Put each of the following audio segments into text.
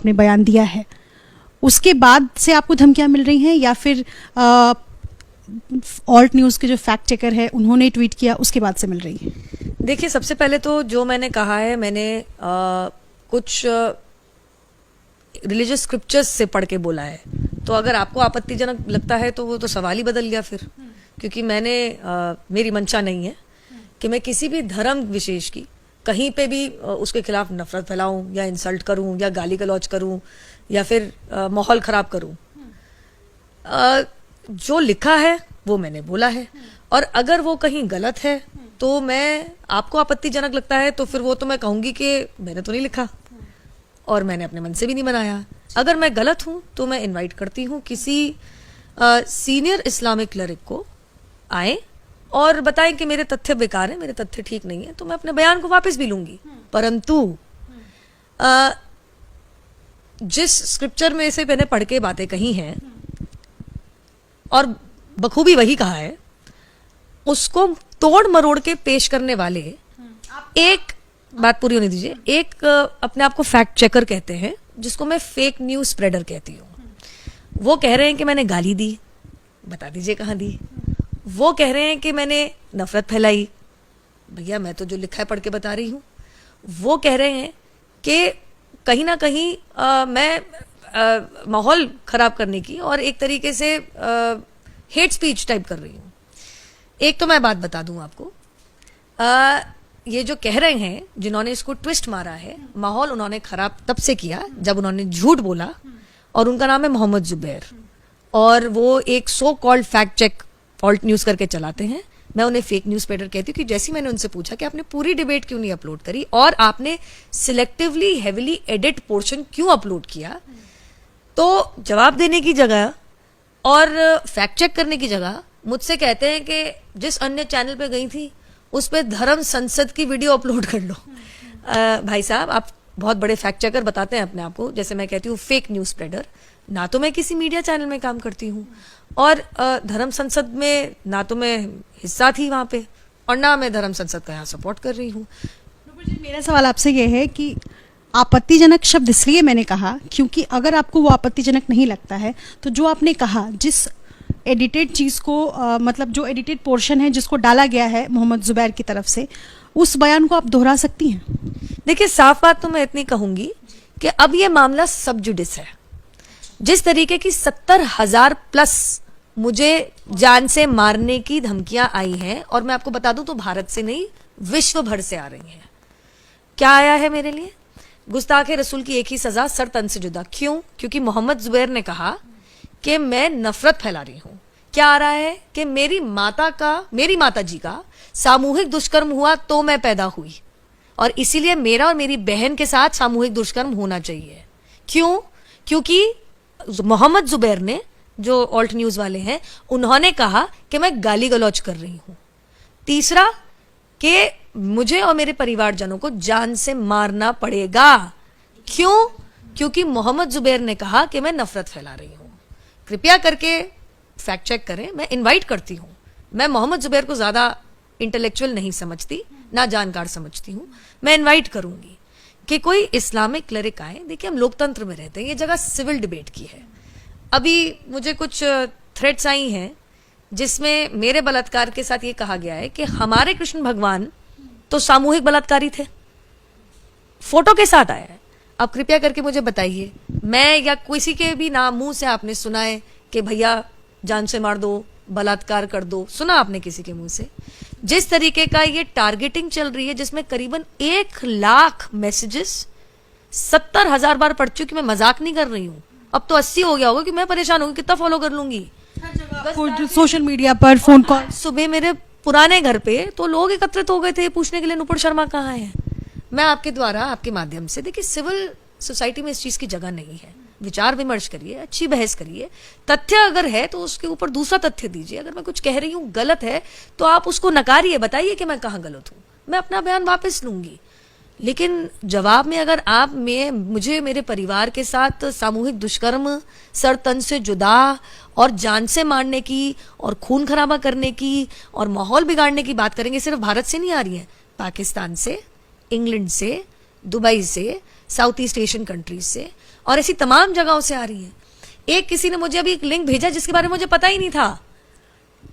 आपने बयान दिया है, उसके बाद से आपको धमकियां मिल रही हैं या फिर ऑल्ट न्यूज़ के जो फैक्ट चेकर है उन्होंने ट्वीट किया उसके बाद से मिल रही है? देखिए, सबसे पहले तो जो मैंने कहा है, मैंने कुछ रिलीजियस स्क्रिप्चर्स से पढ़ के बोला है, तो अगर आपको आपत्तिजनक लगता है तो वो तो सवाल ही बदल गया फिर, क्योंकि मैंने मेरी मंशा नहीं है कि मैं किसी भी धर्म विशेष की कहीं पे भी उसके खिलाफ नफरत फैलाऊं या इंसल्ट करूं या गाली गलौज करूं या फिर माहौल खराब करूं। जो लिखा है वो मैंने बोला है, और अगर वो कहीं गलत है तो मैं, आपको आपत्तिजनक लगता है तो फिर वो तो मैं कहूंगी कि मैंने तो नहीं लिखा और मैंने अपने मन से भी नहीं बनाया। अगर मैं गलत हूं तो मैं इनवाइट करती हूं किसी सीनियर इस्लामिक क्लरिक को आए और बताएं कि मेरे तथ्य बेकार हैं, मेरे तथ्य ठीक नहीं है, तो मैं अपने बयान को वापस भी लूंगी। परंतु जिस स्क्रिप्चर में से मैंने पढ़ के बातें कही हैं और बखूबी वही कहा है, उसको तोड़ मरोड़ के पेश करने वाले, एक बात पूरी होने दीजिए, एक अपने आप को फैक्ट चेकर कहते हैं जिसको मैं फेक न्यूज स्प्रेडर कहती हूँ। वो कह रहे हैं कि मैंने गाली दी, बता दीजिए कहाँ दी। वो कह रहे हैं कि मैंने नफरत फैलाई, भैया मैं तो जो लिखा है पढ़ के बता रही हूँ। वो कह रहे हैं कि कहीं ना कहीं मैं माहौल खराब करने की और एक तरीके से हेट स्पीच टाइप कर रही हूँ। एक तो मैं बात बता दूं आपको, ये जो कह रहे हैं, जिन्होंने इसको ट्विस्ट मारा है, माहौल उन्होंने खराब तब से किया जब उन्होंने झूठ बोला, और उनका नाम है मोहम्मद जुबैर, और वो एक so called fact check Alt News करके चलाते हैं। मैं उन्हें फेक न्यूज स्प्रेडर कहती हूँ कि जैसे मैंने उनसे पूछा कि आपने पूरी डिबेट क्यों नहीं अपलोड करी और आपने सिलेक्टिवली हेविली एडिट पोर्शन क्यों अपलोड किया, तो जवाब देने की जगह और फैक्ट चेक करने की जगह मुझसे कहते हैं कि जिस अन्य चैनल पे गई थी उस पे धर्म संसद की वीडियो अपलोड कर लो। भाई साहब, आप बहुत बड़े फैक्ट चेकर बताते हैं अपने आप को, जैसे मैं कहती हूँ फेक न्यूज स्प्रेडर। ना तो मैं किसी मीडिया चैनल में काम करती हूँ, और धर्म संसद में ना तो मैं हिस्सा थी वहां पे, और ना मैं धर्म संसद का यहाँ सपोर्ट कर रही हूँ। मेरा सवाल आपसे ये है कि आपत्तिजनक शब्द इसलिए मैंने कहा क्योंकि अगर आपको वो आपत्तिजनक नहीं लगता है तो जो आपने कहा, जिस एडिटेड चीज़ को मतलब जो एडिटेड पोर्शन है जिसको डाला गया है मोहम्मद जुबैर की तरफ से, उस बयान को आप दोहरा सकती हैं? देखिए, साफ बात तो मैं इतनी कहूंगी कि अब ये मामला सब जुडिस है। जिस तरीके की 70,000 प्लस मुझे जान से मारने की धमकियां आई हैं, और मैं आपको बता दूं तो भारत से नहीं विश्व भर से आ रही हैं। क्या आया है मेरे लिए? गुस्ताखे रसूल की एक ही सजा, सर तन से जुदा। क्यों? क्योंकि मोहम्मद जुबैर ने कहा कि मैं नफरत फैला रही हूं। क्या आ रहा है कि मेरी माता जी का सामूहिक दुष्कर्म हुआ तो मैं पैदा हुई, और इसीलिए मेरा और मेरी बहन के साथ सामूहिक दुष्कर्म होना चाहिए। क्यों? क्योंकि मोहम्मद जुबैर ने, जो ऑल्ट न्यूज वाले हैं, उन्होंने कहा कि मैं गाली गलौज कर रही हूं। तीसरा, कि मुझे और मेरे परिवारजनों को जान से मारना पड़ेगा। क्यों? क्योंकि मोहम्मद जुबैर ने कहा कि मैं नफरत फैला रही हूं। कृपया करके फैक्ट चेक करें, मैं इनवाइट करती हूं। मैं मोहम्मद जुबैर को ज्यादा इंटेलेक्चुअल नहीं समझती, ना जानकार समझती हूं। मैं इनवाइट करूंगी कि कोई इस्लामिक क्लरिक आए। देखिए, हम लोकतंत्र में रहते हैं, ये जगह सिविल डिबेट की है। अभी मुझे कुछ थ्रेट्स आई हैं जिसमें मेरे बलात्कार के साथ ये कहा गया है कि हमारे कृष्ण भगवान तो सामूहिक बलात्कारी थे, फोटो के साथ आया है। अब कृपया करके मुझे बताइए, मैं या किसी के भी नाम मुंह से आपने सुना है कि भैया जान से मार दो, बलात्कार कर दो? सुना आपने किसी के मुंह से? जिस तरीके का ये टारगेटिंग चल रही है, जिसमें करीबन 1 लाख मैसेजेस 70,000 बार पढ़ चुकी, मैं मजाक नहीं कर रही हूँ। अब तो 80 हो गया होगा कि मैं परेशान होगी, कितना फॉलो कर लूंगी सोशल मीडिया पर, फोन कॉल। सुबह मेरे पुराने घर पे तो लोग एकत्रित हो गए थे पूछने के लिए नुपुर शर्मा कहाँ है। मैं आपके द्वारा, आपके माध्यम से, देखिए, सिविल सोसाइटी में इस चीज की जगह नहीं है। विचार विमर्श करिए, अच्छी बहस करिए, तथ्य अगर है तो उसके ऊपर दूसरा तथ्य दीजिए। अगर मैं कुछ कह रही हूँ गलत है तो आप उसको नकारिए, बताइए कि मैं कहाँ गलत हूँ, मैं अपना बयान वापस लूंगी। लेकिन जवाब में अगर आप मुझे मेरे परिवार के साथ सामूहिक दुष्कर्म, सर तन से जुदा और जान से मारने की और खून खराबा करने की और माहौल बिगाड़ने की बात करेंगे, सिर्फ भारत से नहीं आ रही है, पाकिस्तान से, इंग्लैंड से, दुबई से, साउथ ईस्ट एशियन कंट्रीज से, और ऐसी तमाम जगहों से आ रही है। एक किसी ने मुझे अभी एक लिंक भेजा जिसके बारे में मुझे पता ही नहीं था।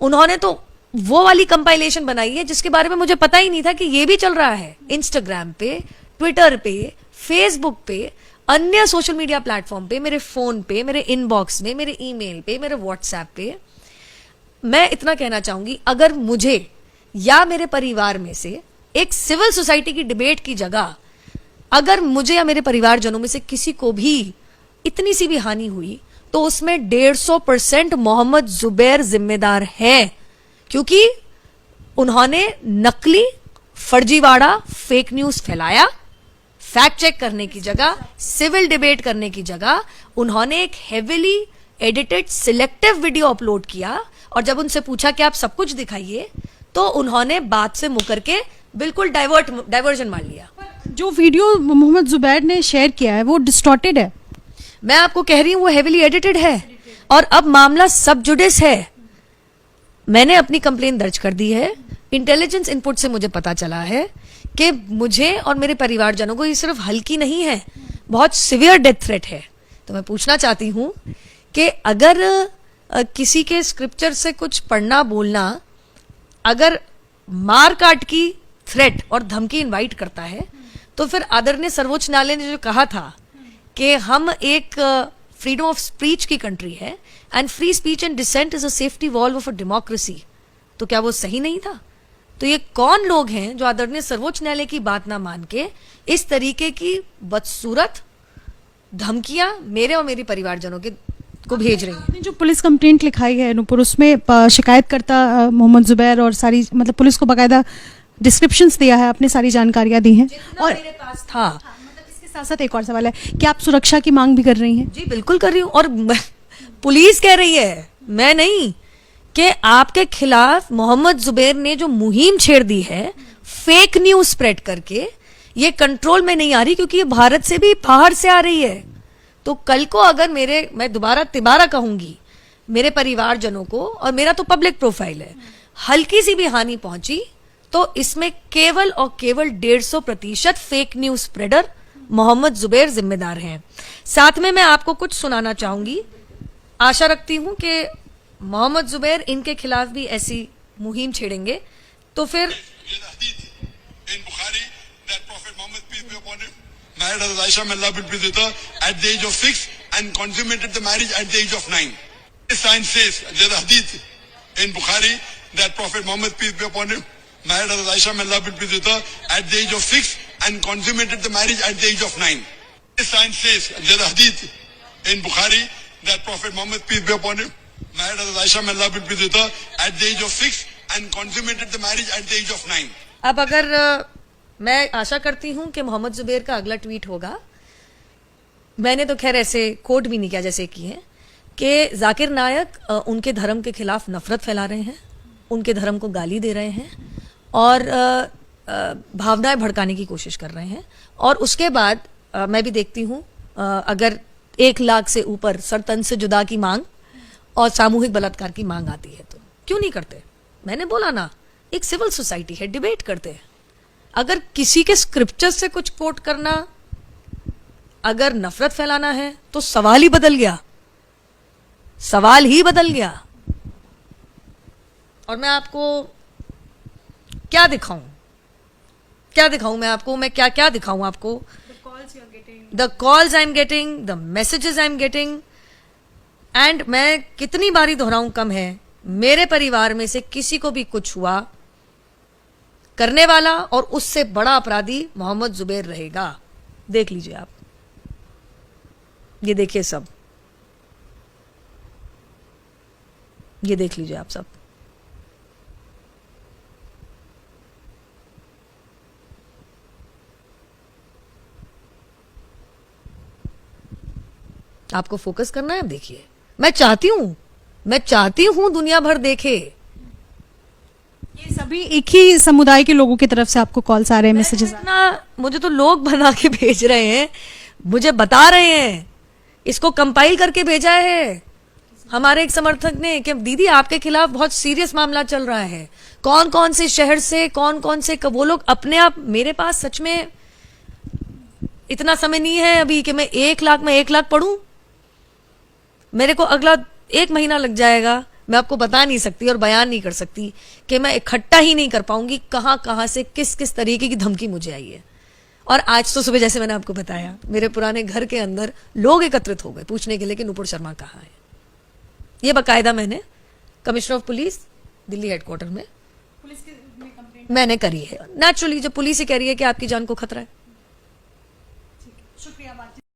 उन्होंने तो वो वाली कंपाइलेशन बनाई है जिसके बारे में मुझे पता ही नहीं था कि ये भी चल रहा है इंस्टाग्राम पे, ट्विटर पे, फेसबुक पे, अन्य सोशल मीडिया प्लेटफॉर्म पे, मेरे फोन पे, मेरे इनबॉक्स में, मेरे ईमेल पे, मेरे व्हाट्सएप पे। मैं इतना कहना चाहूंगी, अगर मुझे या मेरे परिवार में से एक सिविल सोसाइटी की डिबेट की जगह अगर मुझे या मेरे परिवारजनों में से किसी को भी इतनी सी भी हानि हुई तो उसमें 150% मोहम्मद जुबैर जिम्मेदार है, क्योंकि उन्होंने नकली, फर्जीवाड़ा, फेक न्यूज फैलाया। फैक्ट चेक करने की जगह, सिविल डिबेट करने की जगह उन्होंने एक heavily edited selective video upload किया, और जब उनसे पूछा कि आप सब कुछ दिखाइए तो उन्होंने बात से मुकर के बिल्कुल डाइवर्जन मार लिया। जो वीडियो मोहम्मद जुबैर ने शेयर किया है वो डिस्टॉर्टेड है। मैं आपको कह रही हूं वो हेविली एडिटेड है, और अब मामला सब जुडिस है। मैंने अपनी कंप्लेन दर्ज कर दी है। इंटेलिजेंस इनपुट से मुझे पता चला है कि मुझे और मेरे परिवारजनों को ये सिर्फ हल्की नहीं है, बहुत सिवियर डेथ थ्रेट है। तो मैं पूछना चाहती हूं कि अगर किसी के स्क्रिप्चर से कुछ पढ़ना बोलना अगर मार काट की थ्रेट और धमकी इनवाइट करता है, तो फिर आदरणीय सर्वोच्च न्यायालय ने जो कहा था कि हम एक फ्रीडम ऑफ स्पीच की कंट्री है and free speech and dissent is a safety valve of a democracy, तो क्या वो सही नहीं था? तो ये कौन लोग हैं जो आदरणीय सर्वोच्च न्यायालय की बात ना मान के इस तरीके की बदसूरत धमकियां मेरे और मेरे परिवारजनों के को भेज रही हैं? आपने जो पुलिस कंप्लेंट लिखाई है नूपुर, उसमें शिकायतकर्ता मोहम्मद जुबैर और सारी मतलब पुलिस को बाकायदा डिस्क्रिप्शंस दिया है, आपने सारी जानकारियां दी हैं। और मेरे पास था। मतलब इसके साथ साथ एक और सवाल है, क्या आप सुरक्षा की मांग भी कर रही हैं? जी बिल्कुल कर रही हूं, और पुलिस कह रही है, मैं नहीं, कि आपके खिलाफ मोहम्मद जुबैर ने जो मुहिम छेड़ दी है फेक न्यूज स्प्रेड करके, ये कंट्रोल में नहीं आ रही, क्योंकि ये भारत से भी बाहर से आ रही है। तो कल को अगर मैं दोबारा तिबारा कहूंगी, मेरे परिवारजनों को, और मेरा तो पब्लिक प्रोफाइल है, हल्की सी भी हानि पहुंची तो इसमें केवल और केवल 150% fake news spreader Mohammed Zubair जिम्मेदार हैं। साथ में मैं आपको कुछ सुनाना चाहूंगी। आशा रखती हूं कि मोहम्मद जुबैर इनके खिलाफ भी ऐसी मुहिम छेड़ेंगे तो फिर married as Aisha, may Allah be pleased with her, at the age of 6 and consummated the marriage at the age of 9. This sign says, there's a hadith in Bukhari that Prophet Muhammad, peace be upon him, married as Aisha, may Allah be pleased with her, at the age of 6 and consummated the marriage at the age of 9. This sign says, there's a hadith in Bukhari that Prophet Muhammad, peace be upon him, married as Aisha, may Allah be pleased with her, at the age of 6 and consummated the marriage at the age of 9. अब अगर मैं आशा करती हूं कि मोहम्मद जुबैर का अगला tweet होगा, मैंने तो खैर ऐसे कोट भी नहीं किया जैसे कि है कि जाकिर नायक उनके धर्म के खिलाफ नफरत फैला रहे हैं, उनके धर्म को गाली दे रहे हैं और भावनाएं भड़काने की कोशिश कर रहे हैं। और उसके बाद मैं भी देखती हूं अगर 1 लाख से ऊपर सरतन से जुदा की मांग और सामूहिक बलात्कार की मांग आती है तो क्यों नहीं करते? मैंने बोला ना, एक सिविल सोसाइटी है, डिबेट करते हैं। अगर किसी के स्क्रिप्चर से कुछ कोट करना अगर नफरत फैलाना है तो सवाल ही बदल गया, सवाल ही बदल गया। और मैं आपको क्या दिखाऊं, क्या दिखाऊं मैं आपको, मैं क्या क्या दिखाऊं आपको? The calls I am getting, the messages I am getting, and मैं कितनी बारी दोहराऊं कम है, मेरे परिवार में से किसी को भी कुछ हुआ, करने वाला और उससे बड़ा अपराधी मोहम्मद जुबैर रहेगा। देख लीजिए आप, ये देखिए सब, ये देख लीजिए आप सब। आपको फोकस करना है, देखिए। मैं चाहती हूं दुनिया भर देखे। ये सभी एक ही समुदाय के लोगों की तरफ से आपको कॉल्स आ रहे हैं, मैसेजेस? मुझे तो लोग बना के भेज रहे हैं, मुझे बता रहे हैं, इसको कंपाइल करके भेजा है हमारे एक समर्थक ने कि दीदी आपके खिलाफ बहुत सीरियस मामला चल रहा है। कौन कौन से शहर से, कौन कौन से वो लोग अपने आप, मेरे पास सच में इतना समय नहीं है अभी कि मैं 1 लाख पढ़ूं। मेरे को अगला 1 महीना लग जाएगा। मैं आपको बता नहीं सकती और बयान नहीं कर सकती कि मैं इकट्ठा ही नहीं कर पाऊंगी कहां से किस किस तरीके की धमकी मुझे आई है। और आज तो सुबह जैसे मैंने आपको बताया, मेरे पुराने घर के अंदर लोग एकत्रित हो गए पूछने के लिए कि नुपुर शर्मा कहाँ है। ये बाकायदा मैंने commissioner of police Delhi headquarter में मैंने करी है। नेचुरली जब पुलिस ही कह रही है कि आपकी जान को खतरा है। शुक्रिया।